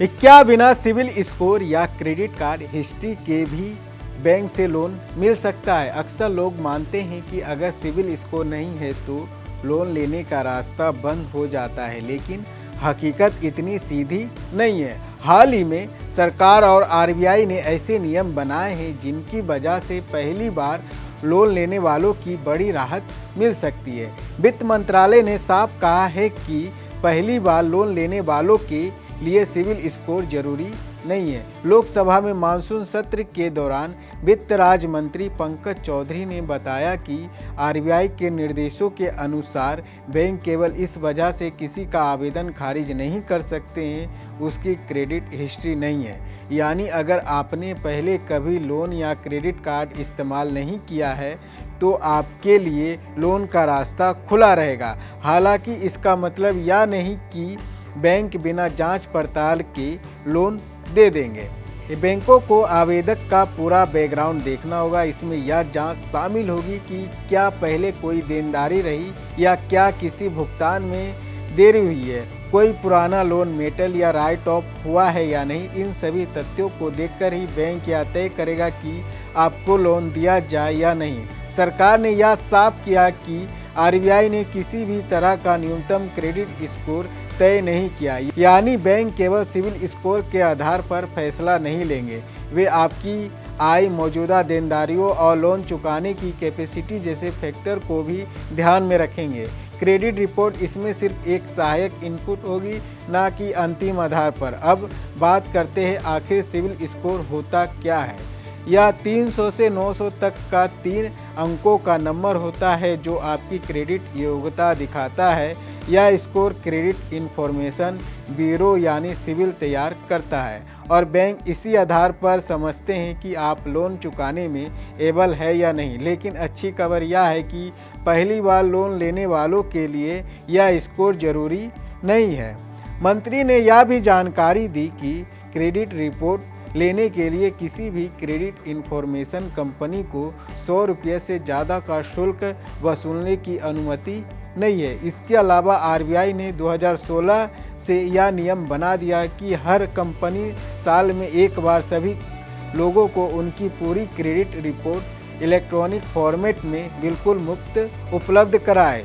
क्या बिना civil score या क्रेडिट कार्ड हिस्ट्री के भी बैंक से लोन मिल सकता है? अक्सर लोग मानते हैं कि अगर सिविल स्कोर नहीं है तो लोन लेने का रास्ता बंद हो जाता है, लेकिन हकीकत इतनी सीधी नहीं है। हाल ही में सरकार और आरबीआई ने ऐसे नियम बनाए हैं जिनकी वजह से पहली बार लोन लेने वालों की बड़ी राहत मिल सकती है। वित्त मंत्रालय ने साफ कहा है कि पहली बार लोन लेने वालों के लिए सिविल स्कोर जरूरी नहीं है। लोकसभा में मानसून सत्र के दौरान वित्त राज्य मंत्री पंकज चौधरी ने बताया कि आरबीआई के निर्देशों के अनुसार बैंक केवल इस वजह से किसी का आवेदन खारिज नहीं कर सकते हैं उसकी क्रेडिट हिस्ट्री नहीं है। यानी अगर आपने पहले कभी लोन या क्रेडिट कार्ड इस्तेमाल नहीं किया है तो आपके लिए लोन का रास्ता खुला रहेगा। हालांकि इसका मतलब यह नहीं कि बैंक बिना जांच पड़ताल के लोन दे देंगे। बैंकों को आवेदक का पूरा बैकग्राउंड देखना होगा। इसमें यह जांच शामिल होगी कि क्या पहले कोई देनदारी रही या क्या किसी भुगतान में देरी हुई है, कोई पुराना लोन मेटल या राइट ऑफ हुआ है या नहीं। इन सभी तथ्यों को देखकर ही बैंक यह तय करेगा कि आपको लोन दिया जाए या नहीं। सरकार ने यह साफ किया कि आरबीआई ने किसी भी तरह का न्यूनतम क्रेडिट स्कोर तय नहीं किया, यानी बैंक केवल सिविल स्कोर के आधार पर फैसला नहीं लेंगे। वे आपकी आय, मौजूदा देनदारियों और लोन चुकाने की कैपेसिटी जैसे फैक्टर को भी ध्यान में रखेंगे। क्रेडिट रिपोर्ट इसमें सिर्फ एक सहायक इनपुट होगी, ना कि अंतिम आधार पर। अब बात करते हैं आखिर सिविल स्कोर होता क्या है। यह 300 से 900 तक का 3 अंकों का नंबर होता है जो आपकी क्रेडिट योग्यता दिखाता है। यह स्कोर क्रेडिट इंफॉर्मेशन ब्यूरो यानी सिविल तैयार करता है और बैंक इसी आधार पर समझते हैं कि आप लोन चुकाने में एबल है या नहीं। लेकिन अच्छी खबर यह है कि पहली बार लोन लेने वालों के लिए यह स्कोर जरूरी नहीं है। मंत्री ने यह भी जानकारी दी कि क्रेडिट रिपोर्ट लेने के लिए किसी भी क्रेडिट इंफॉर्मेशन कंपनी को 100 रुपये से ज़्यादा का शुल्क वसूलने की अनुमति नहीं है। इसके अलावा आरबीआई ने 2016 से यह नियम बना दिया कि हर कंपनी साल में एक बार सभी लोगों को उनकी पूरी क्रेडिट रिपोर्ट इलेक्ट्रॉनिक फॉर्मेट में बिल्कुल मुफ्त उपलब्ध कराए।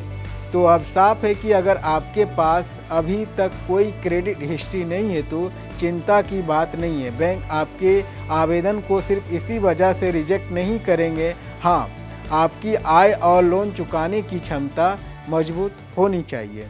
तो अब साफ है कि अगर आपके पास अभी तक कोई क्रेडिट हिस्ट्री नहीं है तो चिंता की बात नहीं है। बैंक आपके आवेदन को सिर्फ इसी वजह से रिजेक्ट नहीं करेंगे। हाँ, आपकी आय और लोन चुकाने की क्षमता मजबूत होनी चाहिए।